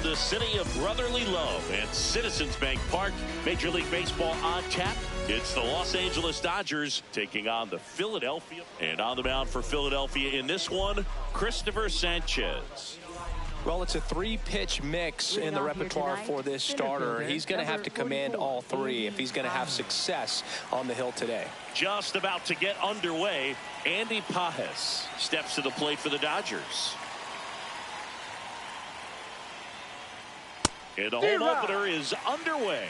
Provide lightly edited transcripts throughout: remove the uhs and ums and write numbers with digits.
The city of brotherly love and Citizens Bank Park, Major League Baseball on tap. It's the Los Angeles Dodgers taking on the Philadelphia. And on the mound for Philadelphia in this one, Christopher Sanchez. Well, it's a three-pitch mix in the repertoire for this starter. He's going to have to command all three if he's going to have success on the hill today. Just about to get underway, Andy Pages steps to the plate for the Dodgers. And the home opener is underway.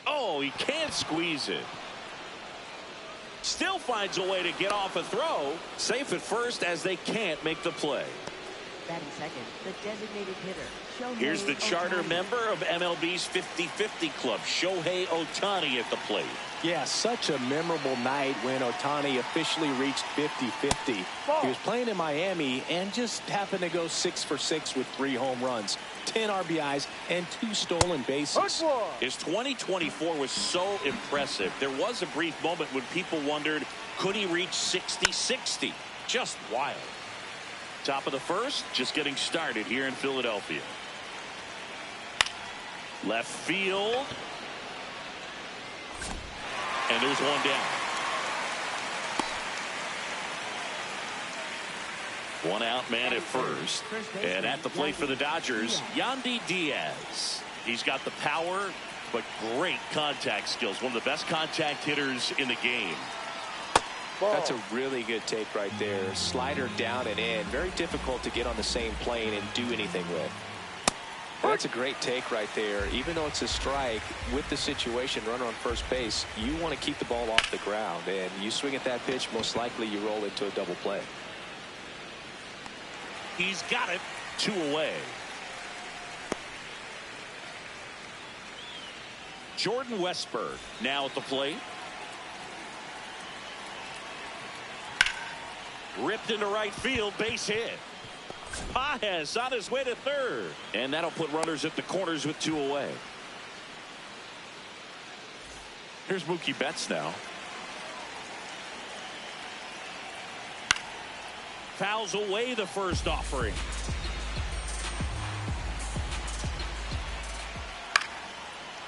Oh, he can't squeeze it. Still finds a way to get off a throw. Safe at first as they can't make the play. Batting second, the designated hitter. Here's the charter member of MLB's 50-50 club, Shohei Ohtani at the plate. Yeah, such a memorable night when Ohtani officially reached 50-50. He was playing in Miami and just happened to go 6 for 6 with 3 home runs, 10 RBIs, and 2 stolen bases. His 2024 was so impressive. There was a brief moment when people wondered, could he reach 60-60? Just wild. Top of the first, just getting started here in Philadelphia. Left field. And there's one down. One out, man at first. And at the plate for the Dodgers, Yandy Diaz. He's got the power, but great contact skills. One of the best contact hitters in the game. That's a really good take right there. Slider down and in. Very difficult to get on the same plane and do anything with. And that's a great take right there. Even though it's a strike, with the situation, runner on first base, you want to keep the ball off the ground. And you swing at that pitch, most likely you roll into a double play. He's got it. 2 away. Jordan Westburg now at the plate. Ripped into right field, base hit. Pages on his way to third. And that'll put runners at the corners with 2 away. Here's Mookie Betts now. Fouls away the first offering.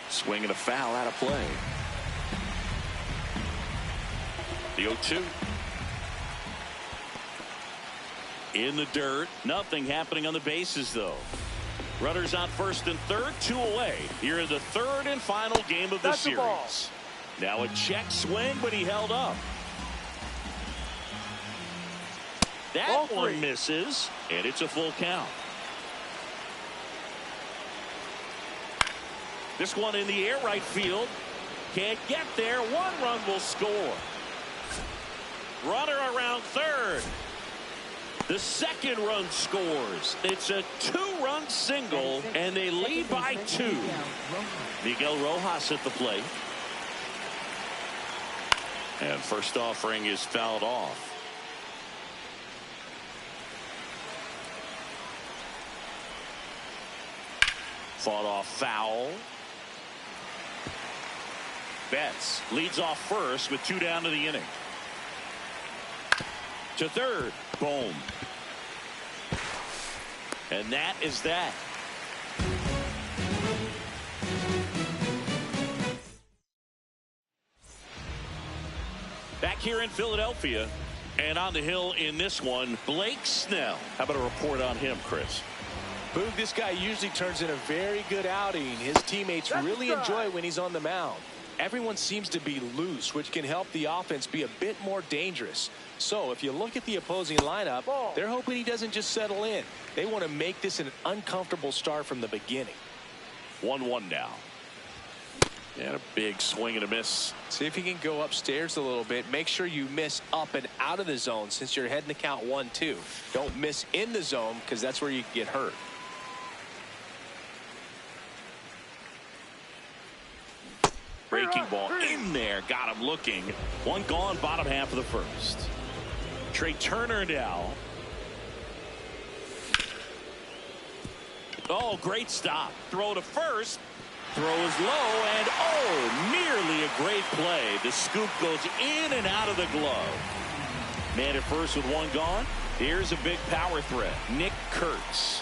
Swing and a foul out of play. The 0-2. In the dirt. Nothing happening on the bases, though. Runners on first and third, 2 away. Here in the third and final game of the series. Now a check swing, but he held up. That one misses, and it's a full count. This one in the air, right field. Can't get there. 1 run will score. Runner around third. The second run scores. It's a 2-run single, and they lead by 2. Miguel Rojas at the plate. And first offering is fouled off. Fought off foul. Betts leads off first with 2 down to the inning. To third. Boom. And that is that. Back here in Philadelphia, and on the hill in this one, Blake Snell. How about a report on him, Chris? Boog, this guy usually turns in a very good outing. His teammates really enjoy when he's on the mound. Everyone seems to be loose, which can help the offense be a bit more dangerous. So if you look at the opposing lineup, they're hoping he doesn't just settle in. They want to make this an uncomfortable start from the beginning. 1-1 now. And a big swing and a miss. See if you can go upstairs a little bit. Make sure you miss up and out of the zone since you're heading to count 1-2. Don't miss in the zone because that's where you get hurt. Breaking ball in there. Got him looking. 1 gone, bottom half of the first. Trey Turner now. Oh, great stop. Throw to first. Throw is low, and oh, nearly a great play. The scoop goes in and out of the glove. Man at first with 1 gone. Here's a big power threat. Nick Kurtz.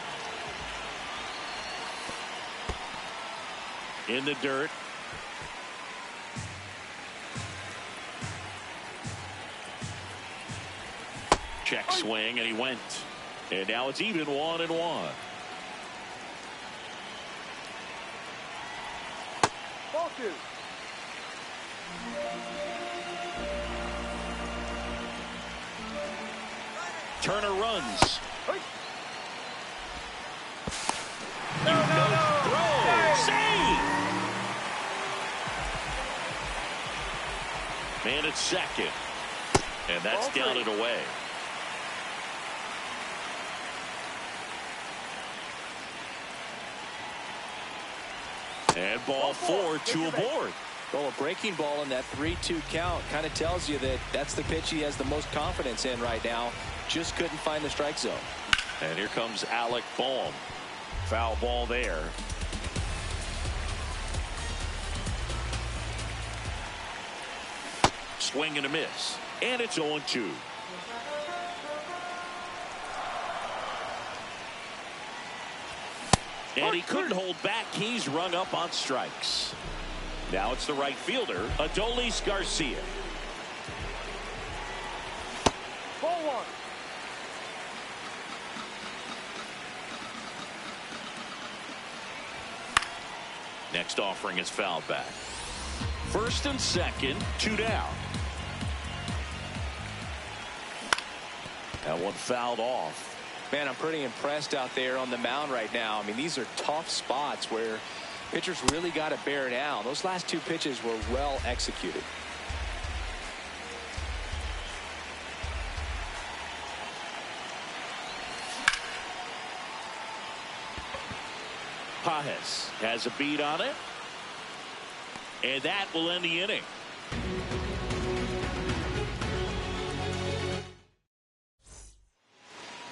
In the dirt. Check swing, and he went. And now it's even 1-1. Turner runs. Throw. Save. Man at second. And that's down and away. And ball 4, 2 aboard. Well, a breaking ball in that 3-2 count kind of tells you that that's the pitch he has the most confidence in right now. Just couldn't find the strike zone. And here comes Alec Bohm. Foul ball there. Swing and a miss. And it's 0-2. And he couldn't hold back. He's rung up on strikes. Now it's the right fielder, Adolis Garcia. Ball 1. Next offering is fouled back. First and second, 2 down. That one fouled off. Man, I'm pretty impressed out there on the mound right now. I mean, these are tough spots where pitchers really got to bear down. Those last 2 pitches were well executed. Pajes has a beat on it. And that will end the inning.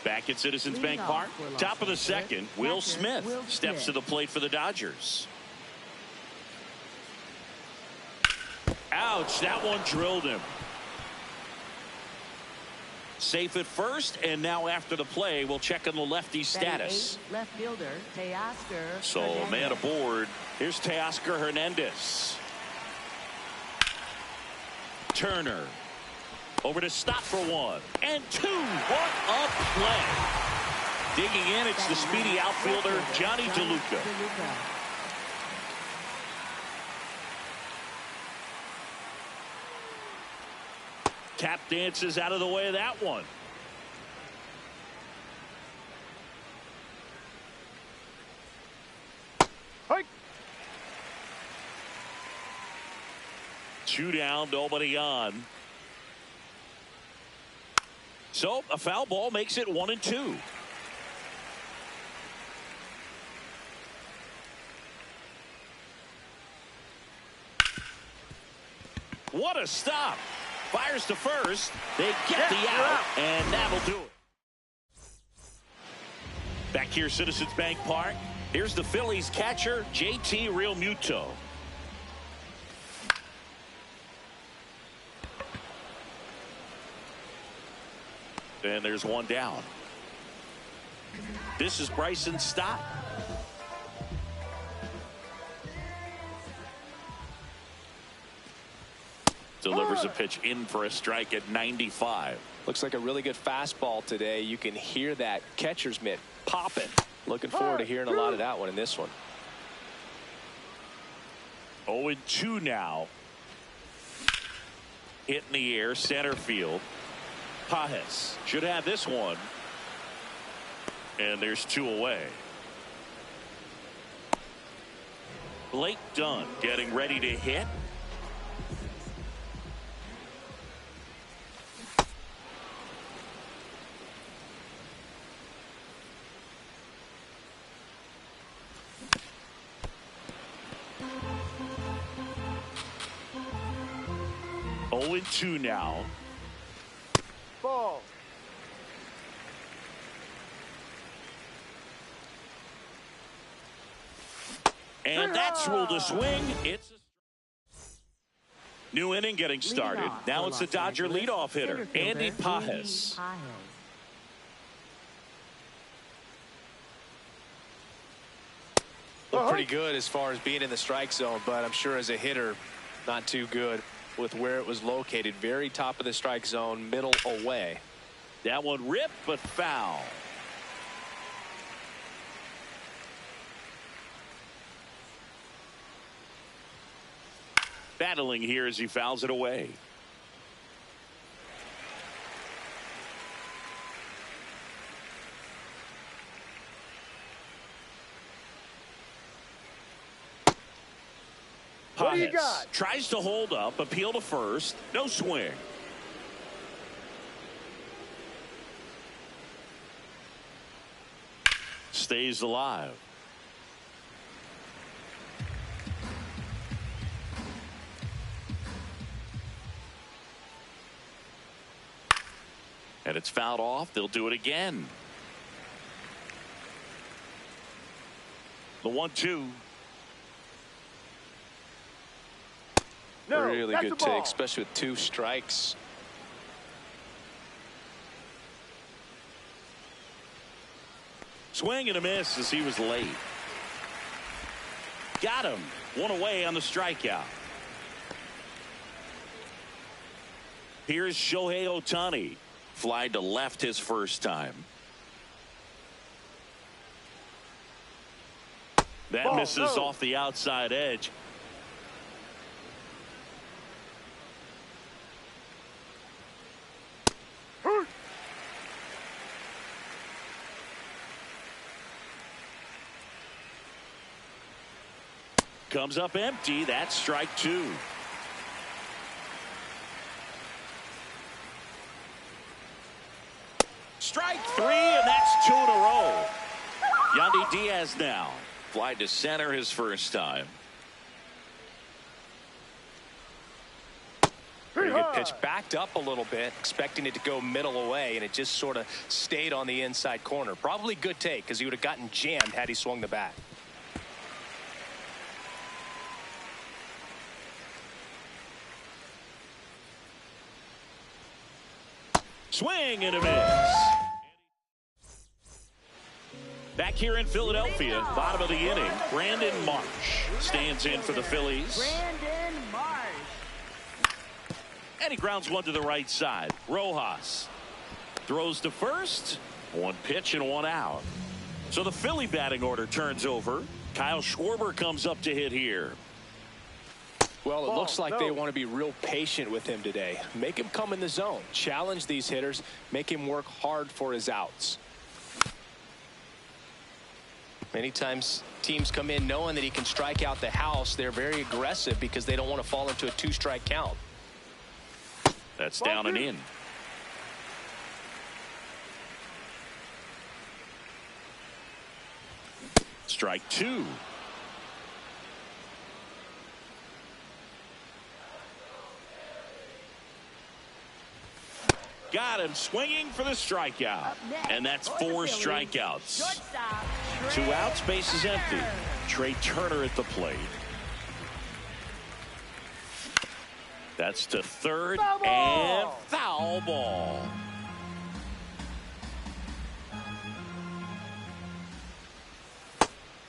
Back at Citizens Bank Park, top of the second, Will Smith steps to the plate for the Dodgers. Ouch, that one drilled him. Safe at first, and now after the play, we'll check on the lefty's status. Left fielder, Teoscar So, Hernandez. man aboard. Here's Teoscar Hernandez. Turner. Over to stop for 1 and 2. What a play. Digging in, it's the speedy outfielder, Johnny DeLuca. Tap dances out of the way of that one. Hike. 2 down, nobody on. So a foul ball makes it 1-2. What a stop. Fires to first. They get the out, and that'll do it. Back here, Citizens Bank Park. Here's the Phillies catcher, JT Realmuto. And there's one down. This is Bryson Stott. Delivers a pitch in for a strike at 95. Looks like a really good fastball today. You can hear that catcher's mitt popping. Looking forward to hearing a lot of that one in this one. 0-2 now. Hit in the air, center field. Pajes should have this one. And there's 2 away. Blake Dunn getting ready to hit. Two now. Ball. And that's ruled a swing. It's a new inning getting started. Now it's the Dodger leadoff hitter, Andy Pajes. Looked pretty good as far as being in the strike zone, but I'm sure as a hitter, not too good with where it was located. Very top of the strike zone, middle away. That one ripped, but foul. Battling here as he fouls it away. What do you got? Tries to hold up, appeal to first, no swing. Stays alive. And it's fouled off. They'll do it again. The 1-2. No, really that's good a ball. take, especially with 2 strikes. Swing and a miss as he was late. Got him. 1 away on the strikeout. Here's Shohei Ohtani. Fly to left his first time. That misses off the outside edge. Comes up empty. That's strike 2. Strike 3, and that's 2 in a row. Yandy Diaz now. Fly to center his first time. Very good pitch. Backed up a little bit, expecting it to go middle away, and it just sort of stayed on the inside corner. Probably good take, because he would have gotten jammed had he swung the bat. Swing and a miss. Back here in Philadelphia, bottom of the inning, Brandon Marsh stands in for the Phillies. Brandon Marsh. And he grounds one to the right side. Rojas throws to first. 1 pitch and 1 out. So the Philly batting order turns over. Kyle Schwarber comes up to hit here. Well, it looks like they want to be real patient with him today. Make him come in the zone. Challenge these hitters. Make him work hard for his outs. Many times teams come in knowing that he can strike out the house. They're very aggressive because they don't want to fall into a 2-strike count. That's down and in. Strike 2. got him swinging for the strikeout. And that's 4 strikeouts. Shortstop, 2 outs, base is empty. Trey Turner at the plate. That's to third and foul ball.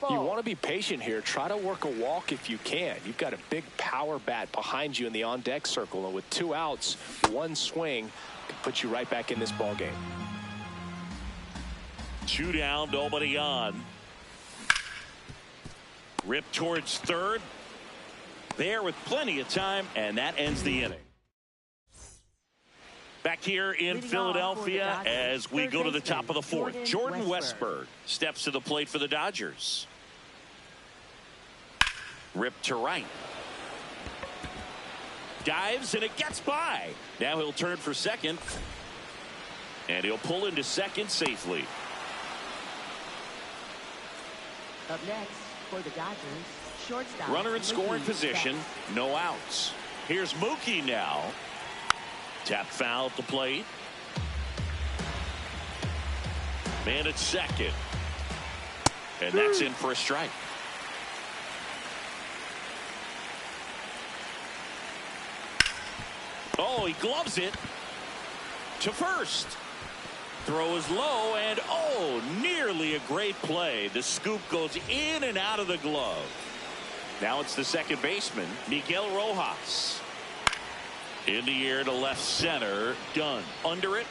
You want to be patient here. Try to work a walk if you can. You've got a big power bat behind you in the on-deck circle, and with 2 outs, 1 swing can put you right back in this ball game. 2 down, nobody on. Rip towards third. There with plenty of time, and that ends the inning. Back here in Philadelphia as we go to the top of the 4th. Jordan Westburg steps to the plate for the Dodgers. Rip to right. Dives, and it gets by. Now he'll turn for second. And he'll pull into second safely. Up next for the Dodgers, shortstop. Runner in scoring Mookie position. Betts. No outs. Here's Mookie now. Tap foul at the plate. Man at second. And that's in for a strike. Oh, he gloves it to first. Throw is low, and oh, nearly a great play. The scoop goes in and out of the glove. Now it's the second baseman, Miguel Rojas. In the air to left center. Done. Under it.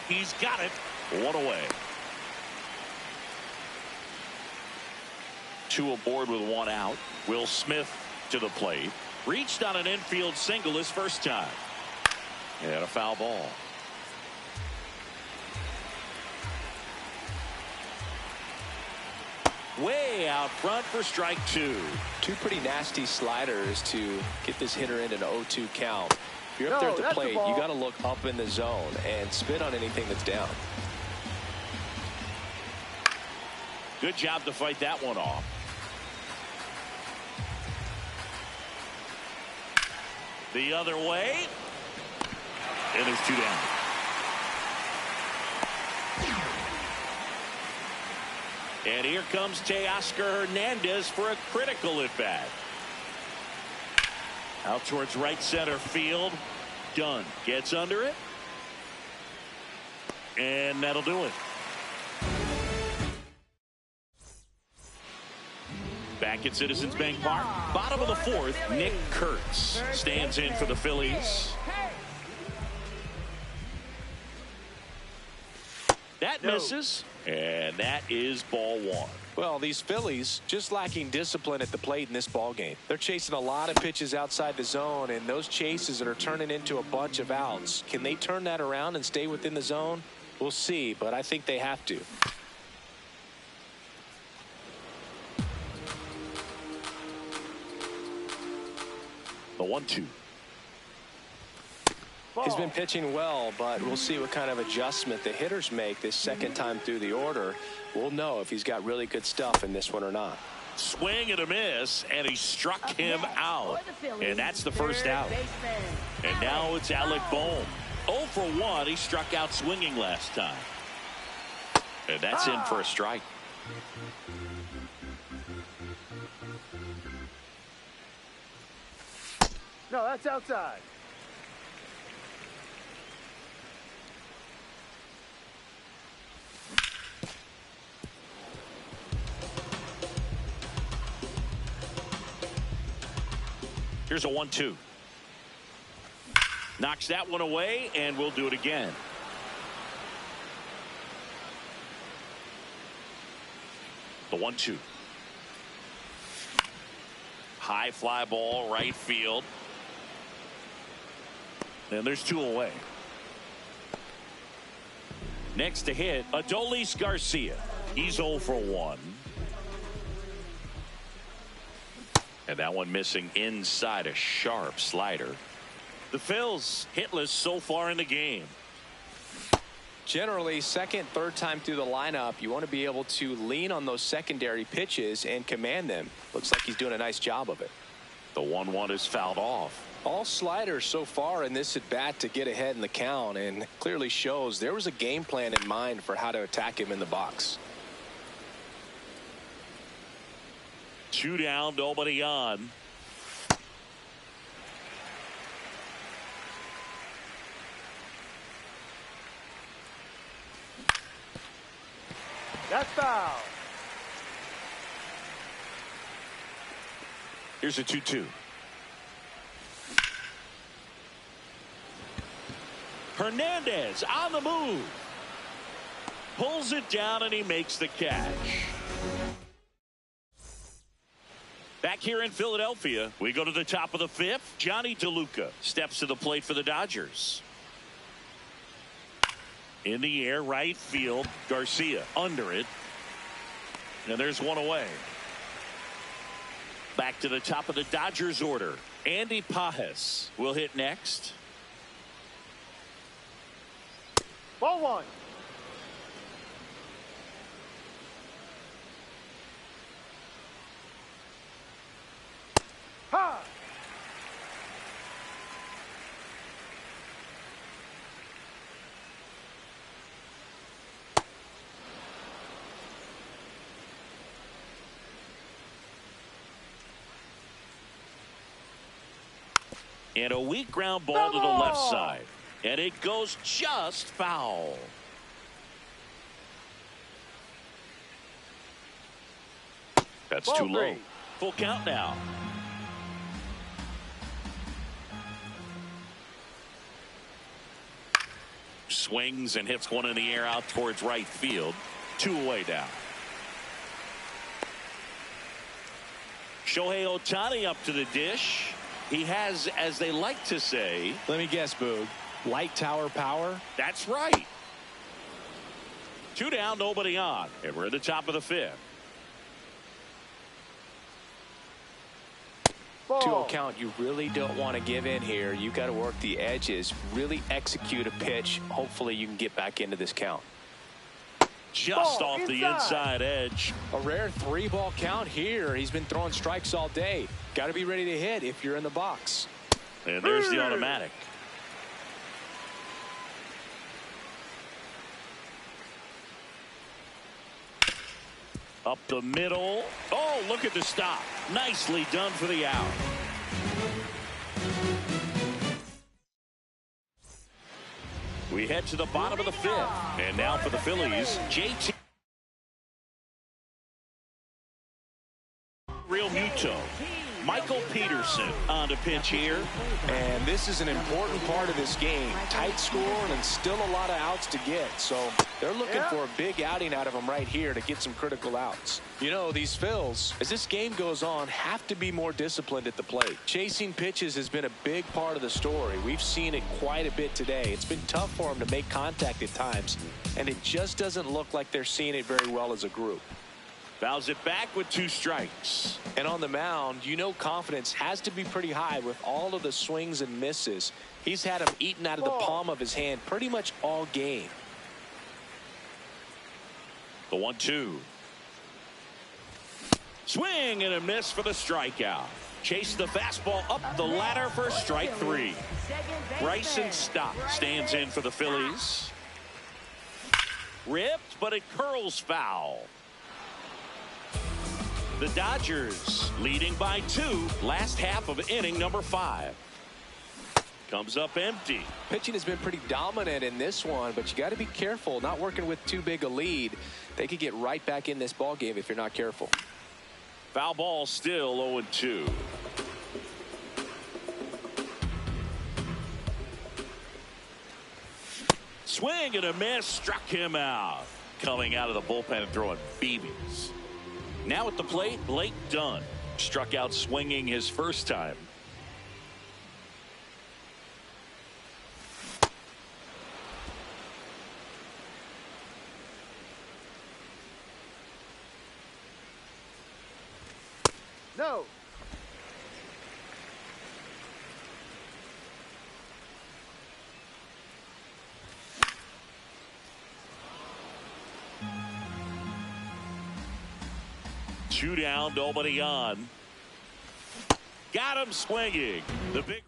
He's got it. 1 away. 2 aboard with 1 out. Will Smith to the plate. Reached on an infield single his first time. And a foul ball. Way out front for strike 2. 2 pretty nasty sliders to get this hitter in an 0-2 count. If you're up there at the plate, you got to look up in the zone and spit on anything that's down. Good job to fight that one off. The other way. And there's 2 down. And here comes Teoscar Hernandez for a critical at bat. Out towards right center field. Done. Gets under it. And that'll do it. Back at Citizens Bank Park. Bottom of the 4th. Nick Kurtz stands in for the Phillies. That misses. And that is ball 1. Well, these Phillies just lacking discipline at the plate in this ball game. They're chasing a lot of pitches outside the zone, and those chases that are turning into a bunch of outs. Can they turn that around and stay within the zone? We'll see, but I think they have to. The 1-2. He's been pitching well, but we'll see what kind of adjustment the hitters make this second time through the order. We'll know if he's got really good stuff in this one or not. Swing and a miss, and he struck him out. And that's the first out. And now it's Alec Bohm. 0 for 1. He struck out swinging last time. And that's in for a strike. No, that's outside. Here's a 1-2. Knocks that one away, and we'll do it again. The 1-2. High fly ball, right field. And there's 2 away. Next to hit, Adolis Garcia. He's 0 for 1. And that one missing inside, a sharp slider. The Phils hitless so far in the game. Generally, second, third time through the lineup, you want to be able to lean on those secondary pitches and command them. Looks like he's doing a nice job of it. The 1-1 is fouled off. All sliders so far in this at bat to get ahead in the count, and clearly shows there was a game plan in mind for how to attack him in the box. 2 down, nobody on. That's foul. Here's a 2-2. Hernandez on the move. Pulls it down and he makes the catch. Back here in Philadelphia, we go to the top of the 5th. Johnny DeLuca steps to the plate for the Dodgers. In the air, right field. Garcia under it. And there's one away. Back to the top of the Dodgers order. Andy Pages will hit next. Ball 1. Ha! And a weak ground ball to the left side. And it goes just foul. That's Ball too low. 3. Full count now. Swings and hits one in the air out towards right field. 2 away now. Shohei Ohtani up to the dish. He has, as they like to say. Let me guess, Boog. Light tower power? That's right. 2 down, nobody on. And we're at the top of the 5th. To a count you really don't want to give in here. You got to work the edges, really execute a pitch. Hopefully you can get back into this count. Just off the inside edge. A rare 3-ball count here. He's been throwing strikes all day. Got to be ready to hit if you're in the box. And there's the automatic. Up the middle. Oh, look at the stop. Nicely done for the out. We head to the bottom of the 5th. And now for the Phillies, JT Real Muto. Michael Peterson on to pitch here. And this is an important part of this game. Tight score and still a lot of outs to get. So they're looking for a big outing out of them right here to get some critical outs. You know, these Phils, as this game goes on, have to be more disciplined at the plate. Chasing pitches has been a big part of the story. We've seen it quite a bit today. It's been tough for them to make contact at times, and it just doesn't look like they're seeing it very well as a group. Fouls it back with 2 strikes. And on the mound, you know confidence has to be pretty high with all of the swings and misses. He's had them eaten out of the palm of his hand pretty much all game. The 1-2. Swing and a miss for the strikeout. Chase the fastball up the ladder for strike 3. Bryson Stott stands in for the Phillies. Ripped, but it curls foul. The Dodgers leading by 2, last half of inning number 5. Comes up empty. Pitching has been pretty dominant in this one, but you got to be careful not working with too big a lead. They could get right back in this ball game if you're not careful. Foul ball still 0-2. Swing and a miss, struck him out. Coming out of the bullpen and throwing BBs. Now at the plate, Blake Dunn struck out swinging his first time. No. Two down, nobody on. Got him swinging. The big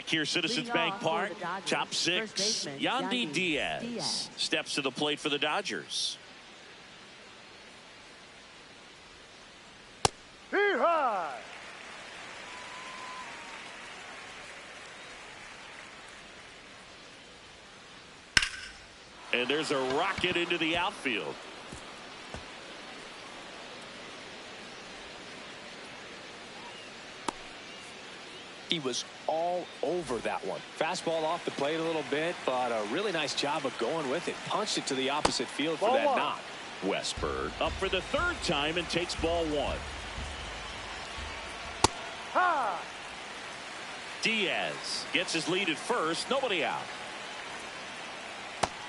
Back here, Citizens Leading Bank off for Park, the Dodgers, top first six. baseman, Yandy Yandy Diaz Diaz steps to the plate for the Dodgers. Feet high. And there's a rocket into the outfield. He was all over that one. Fastball off the plate a little bit, but a really nice job of going with it. Punched it to the opposite field for Ball that one. knock. Westburg up for the third time and takes ball one. High. Diaz gets his lead at first. Nobody out.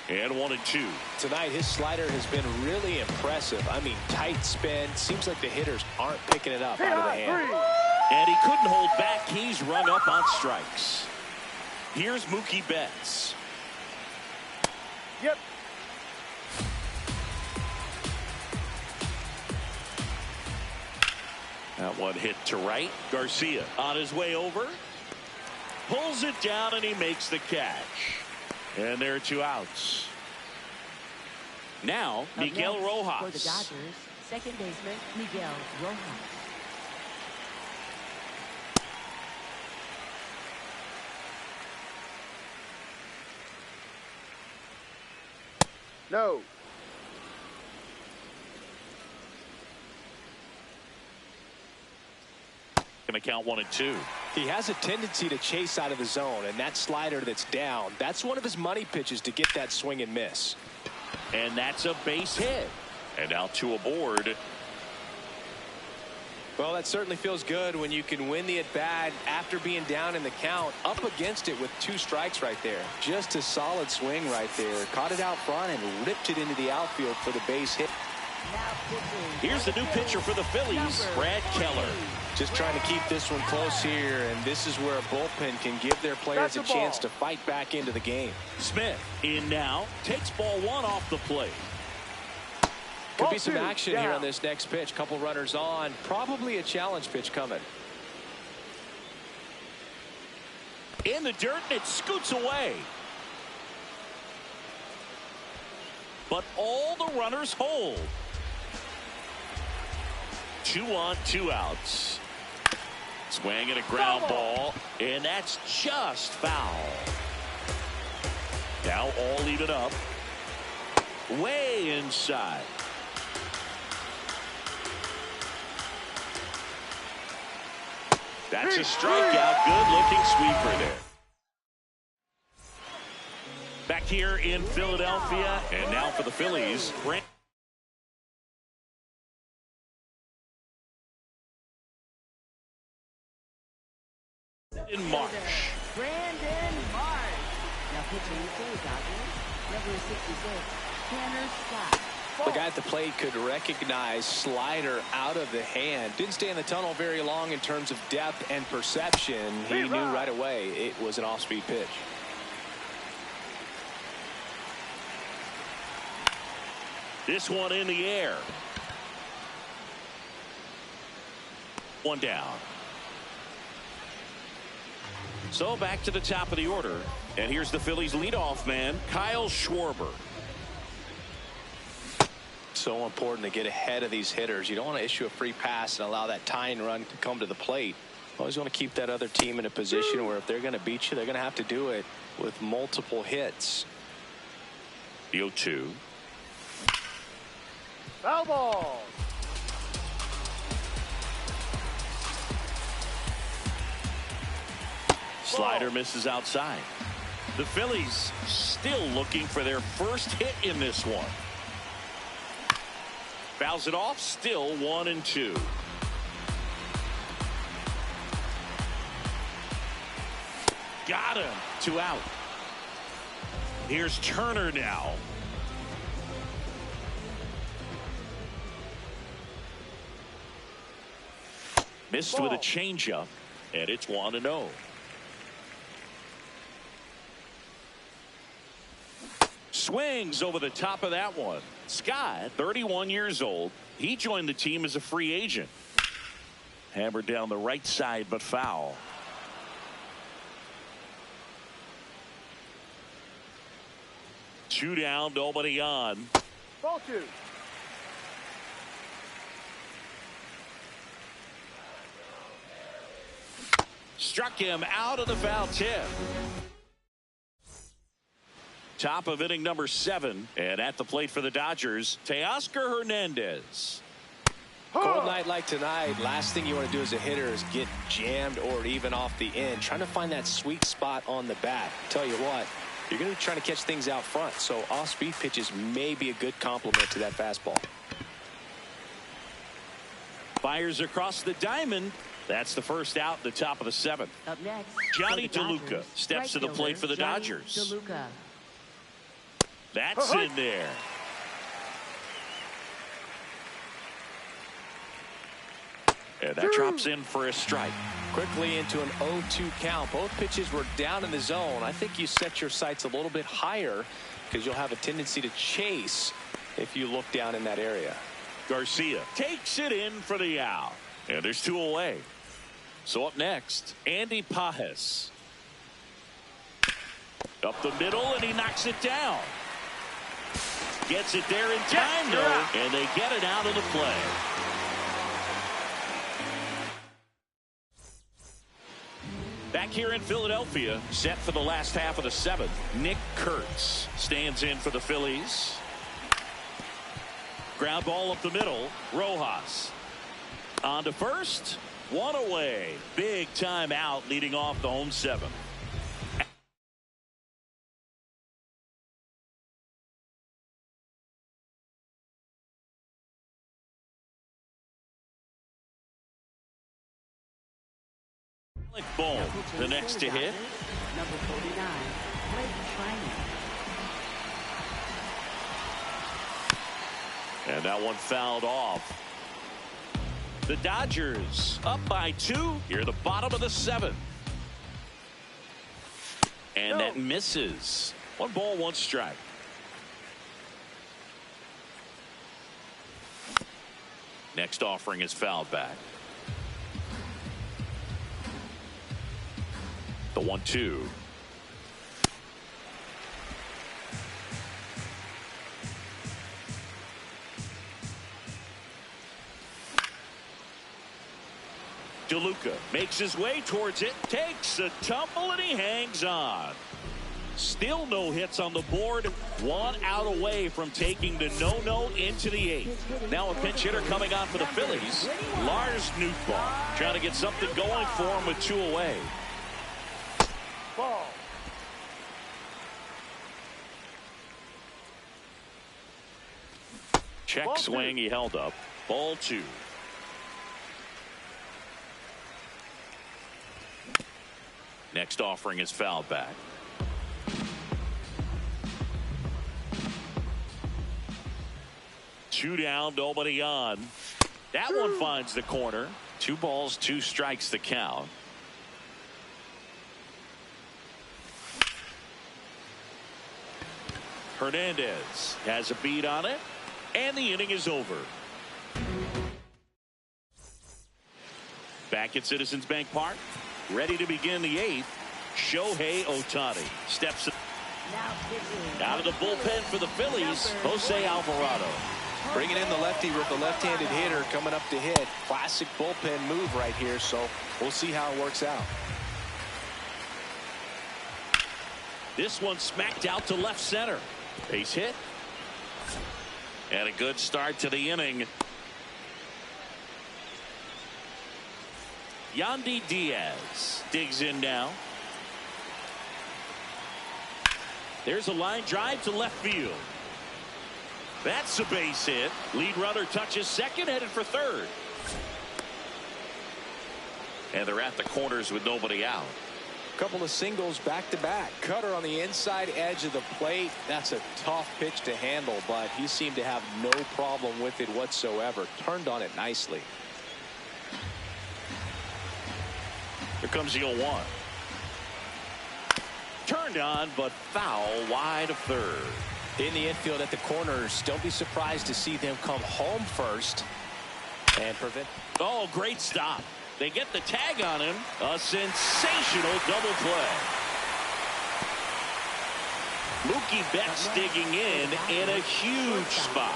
And 1-2. Tonight, his slider has been really impressive. I mean, tight spin. Seems like the hitters aren't picking it up Feet out of the high. hand. 3. And he couldn't hold back. He's run up on strikes. Here's Mookie Betts. Yep. That one hit to right. Garcia on his way over. Pulls it down and he makes the catch. And there are 2 outs. Now, Up Miguel next, For the Rojas. Dodgers, second baseman, Miguel Rojas. No. Going to count 1-2. He has a tendency to chase out of the zone, and that slider that's down, that's one of his money pitches to get that swing and miss. And that's a base hit. And now 2 aboard. Well, that certainly feels good when you can win the at-bat after being down in the count, up against it with 2 strikes right there. Just a solid swing right there. Caught it out front and ripped it into the outfield for the base hit. Here's the new pitcher for the Phillies, Brad Keller. Just trying to keep this one close here, and this is where a bullpen can give their players a That's a chance ball. to fight back into the game. Smith in now. Takes ball 1 off the plate. Could Ball be some 2, action here down. on this next pitch. Couple runners on. Probably a challenge pitch coming. In the dirt, and it scoots away. But all the runners hold. 2 on, 2 outs. Swing and a ground ball, and that's just foul. Now all even up. Way inside. That's a strikeout. Good-looking sweeper there. Back here in Philadelphia, and now for the Phillies, in March. Brandon Marsh. Now pitching for the Dodgers, number 66, Tanner Scott. The guy at the plate could recognize slider out of the hand. Didn't stay in the tunnel very long in terms of depth and perception. He knew right away it was an off-speed pitch. This one in the air. 1 down. So back to the top of the order. And here's the Phillies leadoff man, Kyle Schwarber. So important to get ahead of these hitters. You don't want to issue a free pass and allow that tying run to come to the plate. Always want to keep that other team in a position where if they're going to beat you, they're going to have to do it with multiple hits. The 0-2. Foul ball. Slider misses outside. The Phillies still looking for their first hit in this one. Fouls it off, still 1-2. Got him. 2 out. Here's Turner now. Missed with a changeup, and it's 1-0. Swings over the top of that one. Scott, 31 years old. He joined the team as a free agent. Hammered down the right side, but foul. 2 down, nobody on. Ball 2. Struck him out of the foul tip. Top of inning number 7, and at the plate for the Dodgers, Teoscar Hernandez. Cold night like tonight, last thing you want to do as a hitter is get jammed or even off the end. Trying to find that sweet spot on the bat. Tell you what, you're going to be trying to catch things out front, so off-speed pitches may be a good complement to that fastball. Fires across the diamond. That's the first out, the top of the 7th. Up next, Johnny for the DeLuca Dodgers, steps to the right plate for the fielder, Dodgers. Johnny DeLuca. That's in there. And that drops in for a strike. Quickly into an 0-2 count. Both pitches were down in the zone. I think you set your sights a little bit higher because you'll have a tendency to chase if you look down in that area. Garcia takes it in for the out. And there's 2 away. So up next, Andy Pajes. Up the middle, and he knocks it down. Gets it there in time, though, and they get it out of the play. Back here in Philadelphia, set for the last half of the 7th, Nick Kurtz stands in for the Phillies. Ground ball up the middle, Rojas. On to first, 1 away. Big time out leading off the home 7th. Bohm, the next to hit. Number 49, Blake Trinan. And that one fouled off. The Dodgers up by 2 here at the bottom of the 7th. And that misses. 1 ball, 1 strike. Next offering is fouled back. The 1-2. DeLuca makes his way towards it, takes a tumble, and he hangs on. Still no hits on the board. 1 out away from taking the no-no into the 8th. Now a pinch hitter coming on for the Phillies, Lars Nootbaar, trying to get something going for him with 2 away. Ball. Check Ball swing, 2. he held up. Ball 2. Next offering is fouled back. Two down, nobody on. That one finds the corner. 2 balls, 2 strikes the count. Hernandez has a beat on it, and the inning is over. Back at Citizens Bank Park, ready to begin the 8th. Shohei Ohtani steps out of the bullpen for the Phillies. Jose Alvarado Bringing in the lefty with the left-handed hitter coming up to hit. Classic bullpen move right here, so we'll see how it works out. This one smacked out to left center. Base hit. And a good start to the inning. Yandy Diaz digs in now. There's a line drive to left field. That's a base hit. Lead runner touches second, headed for third. And they're at the corners with nobody out. Couple of singles back-to-back. Cutter on the inside edge of the plate. That's a tough pitch to handle, but he seemed to have no problem with it whatsoever. Turned on it nicely. Here comes the 0-1. Turned on, but foul wide of third. In the infield at the corners, don't be surprised to see them come home first and prevent. Oh, great stop. They get the tag on him. A sensational double play. Mookie Betts digging in a huge spot.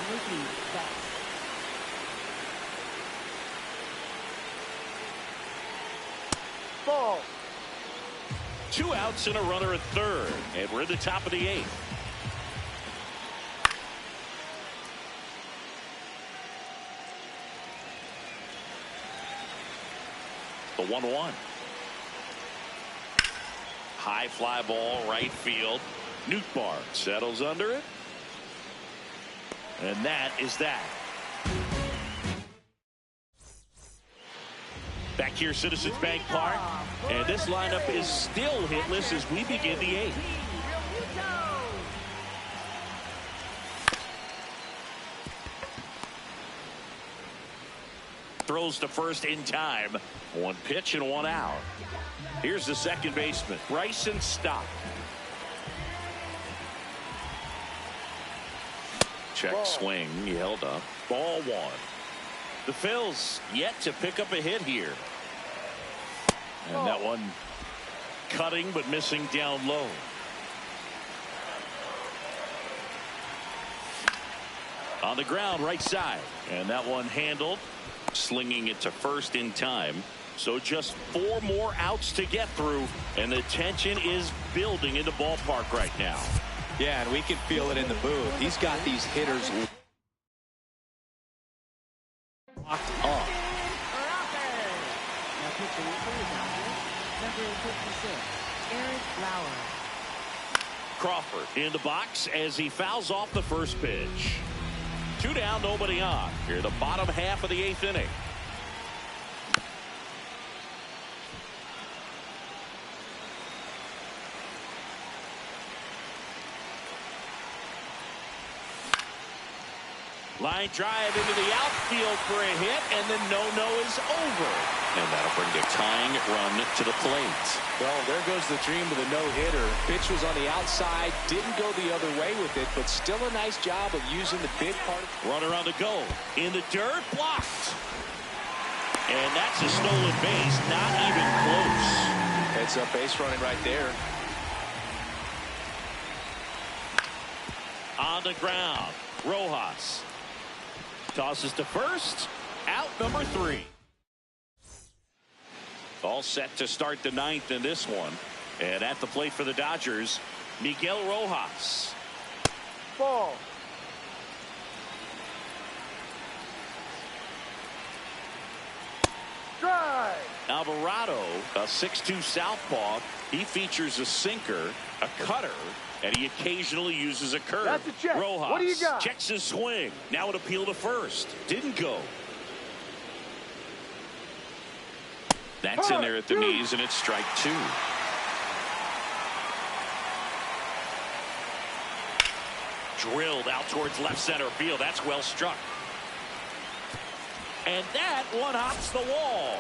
Ball. 2 outs and a runner at third, and we're in the top of the 8th. The 1-1. High fly ball right field. Nootbaar settles under it. And that is that. Back here, Citizens Bank Park. And this lineup is still hitless as we begin the 8th. Throws to first in time. 1 pitch and 1 out. Here's the second baseman, Bryson Stott. Check swing. He held up. Ball 1. The Phils yet to pick up a hit here. And that one cutting but missing down low. On the ground right side. And that one handled. Slinging it to first in time. So just 4 more outs to get through. And the tension is building in the ballpark right now. Yeah, and we can feel it in the booth. He's got these hitters locked up. Now pitching for the Dodgers, number 56, Eric Lauer. Crawford in the box as he fouls off the first pitch. 2 down, nobody on. Here, the bottom half of the 8th inning. Line drive into the outfield for a hit, and the no-no is over. And that'll bring the tying run to the plate. Well, there goes the dream of the no-hitter. Pitch was on the outside, didn't go the other way with it, but still a nice job of using the big part. Runner on the go. In the dirt, blocked. And that's a stolen base, not even close. Heads up base running right there. On the ground, Rojas. Tosses to first. Out number 3. All set to start the 9th in this one. And at the plate for the Dodgers, Miguel Rojas. Ball. Drive. Alvarado, a 6'2 southpaw. He features a sinker, a cutter, and he occasionally uses a curve. That's a check. Rojas What do you got? checks his swing. Now an appeal to first. Didn't go. That's in there at the knees, and it's strike 2. Drilled out towards left center field. That's well struck. And that one hops the wall.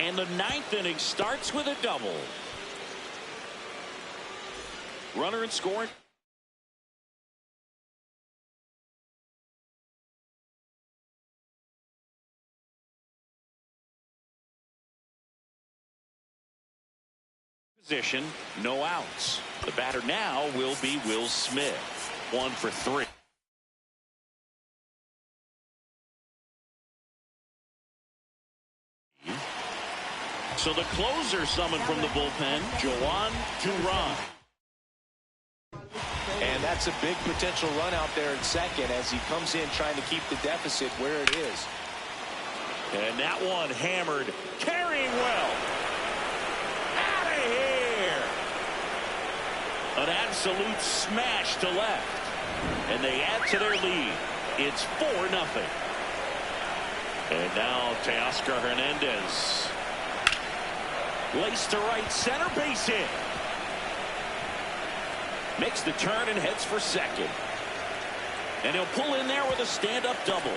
And the 9th inning starts with a double. Runner in scoring position, no outs. The batter now will be Will Smith. 1 for 3. So the closer summoned from the bullpen, Joan Duran. And that's a big potential run out there in second as he comes in trying to keep the deficit where it is. And that one hammered, carrying well. Out of here. An absolute smash to left. And they add to their lead. It's 4-0. And now Teoscar Hernandez. Laced to right center, base hit. Makes the turn and heads for second. And he'll pull in there with a stand-up double.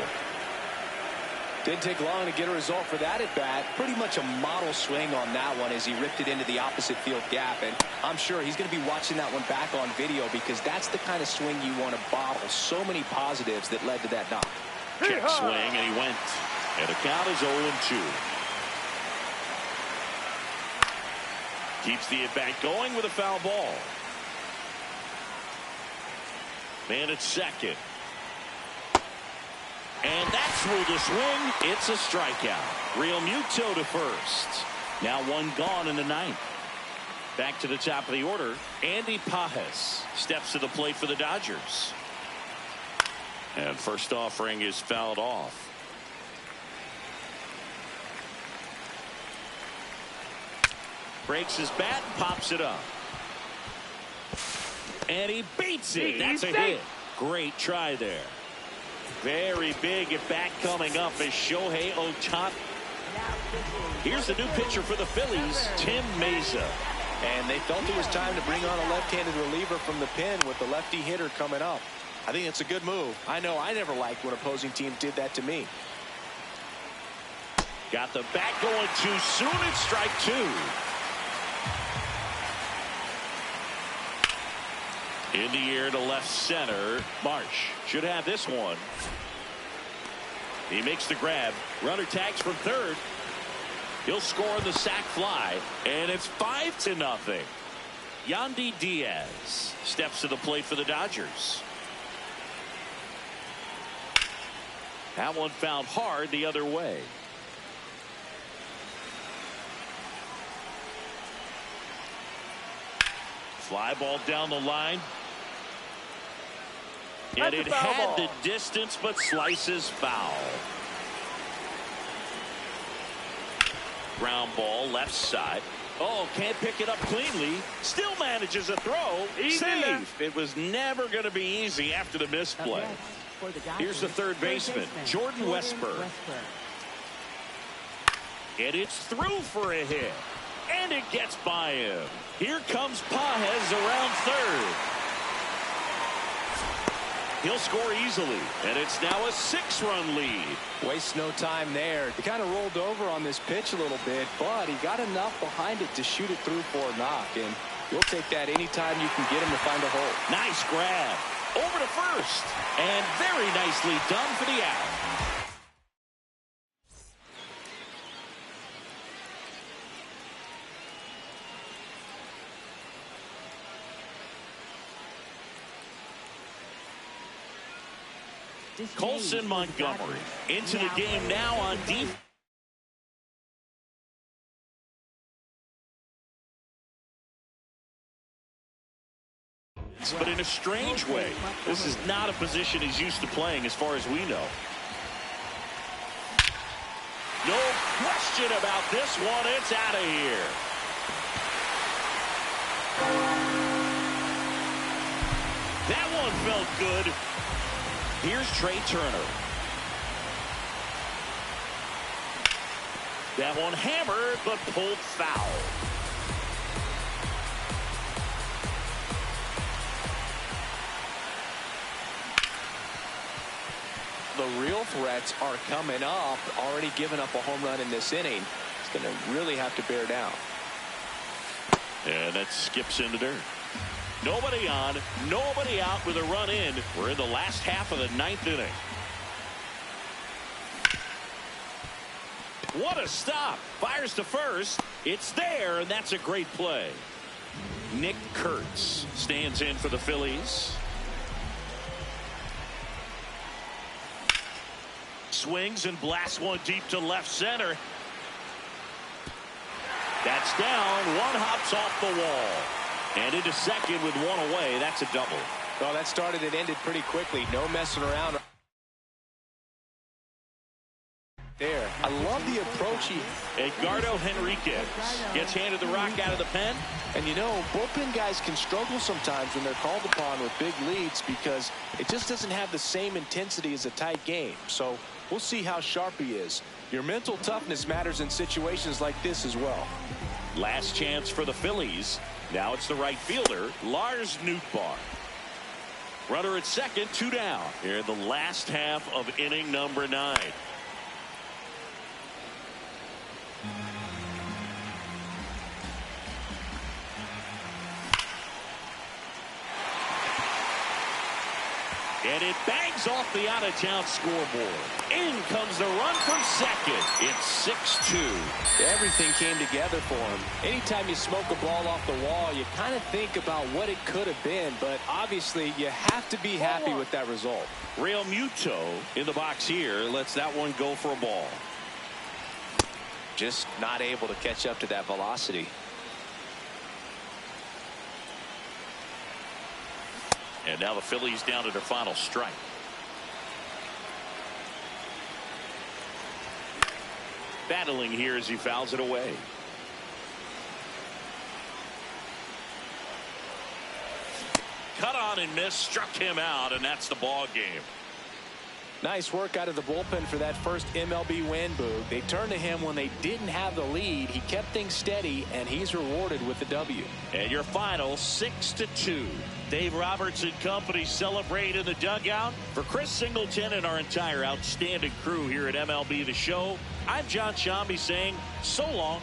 Didn't take long to get a result for that at bat. Pretty much a model swing on that one as he ripped it into the opposite field gap. And I'm sure he's going to be watching that one back on video because that's the kind of swing you want to bottle. So many positives that led to that knock. Check swing, and he went. And the count is 0-2. Keeps the at-bat going with a foul ball. Man at second. And that's ruled a swing. It's a strikeout. Real Muto to first. Now one gone in the ninth. Back to the top of the order. Andy Pages steps to the plate for the Dodgers. And first offering is fouled off. Breaks his bat and pops it up. And he beats it. That's a hit. Great try there. Very big at bat coming up is Shohei Ohtani. Here's the new pitcher for the Phillies, Tim Meza. And they felt it was time to bring on a left-handed reliever from the pen with the lefty hitter coming up. I think it's a good move. I know I never liked when opposing teams did that to me. Got the bat going too soon. It's strike two. In the air to left center. Marsh should have this one. He makes the grab. Runner tags from third. He'll score the sac fly. And it's 5-0. Yandy Diaz steps to the plate for the Dodgers. That one found hard the other way. Fly ball down the line. And it had the distance, but slices foul. Ground ball left side. Oh, can't pick it up cleanly. Still manages a throw. Safe. It was never going to be easy after the misplay. Here's the third baseman, Jordan Westburg. And it's through for a hit. And it gets by him. Here comes Pages around third. He'll score easily, and it's now a 6-run lead. Wastes no time there. He kind of rolled over on this pitch a little bit, but he got enough behind it to shoot it through for a knock, and you'll take that anytime you can get him to find a hole. Nice grab. Over to first, and very nicely done for the out. Colson Montgomery into the game now on defense. But in a strange way, this is not a position he's used to playing as far as we know. No question about this one. It's out of here. That one felt good. Here's Trey Turner. That one hammered, but pulled foul. The real threats are coming up. Already given up a home run in this inning. It's going to really have to bear down. And that skips into dirt. Nobody on, nobody out with a run in. We're in the last half of the ninth inning. What a stop. Fires to first. It's there, and that's a great play. Nick Kurtz stands in for the Phillies. Swings and blasts one deep to left center. That's down. One hops off the wall. And into second with one away. That's a double. Well, that started and ended pretty quickly. No messing around there. I love the approach. Edgardo Henriquez gets handed the rock out of the pen. And you know, bullpen guys can struggle sometimes when they're called upon with big leads because it just doesn't have the same intensity as a tight game. So we'll see how sharp he is. Your mental toughness matters in situations like this as well. Last chance for the Phillies. Now it's the right fielder, Lars Nootbaar. Runner at second, 2 down. Here in the last half of inning number 9. And it bangs off the out-of-town scoreboard. In comes the run from second. It's 6-2. Everything came together for him. Anytime you smoke a ball off the wall, you kind of think about what it could have been, but obviously you have to be happy with that result. Real Muto in the box here lets that one go for a ball. Just not able to catch up to that velocity. And now the Phillies down to their final strike. Battling here as he fouls it away. Cut on and miss, struck him out, and that's the ball game. Nice work out of the bullpen for that first MLB win, Boog. They turned to him when they didn't have the lead. He kept things steady, and he's rewarded with the W. And your final 6-2. Dave Roberts and company celebrate in the dugout. For Chris Singleton and our entire outstanding crew here at MLB The Show, I'm John Shambi saying so long.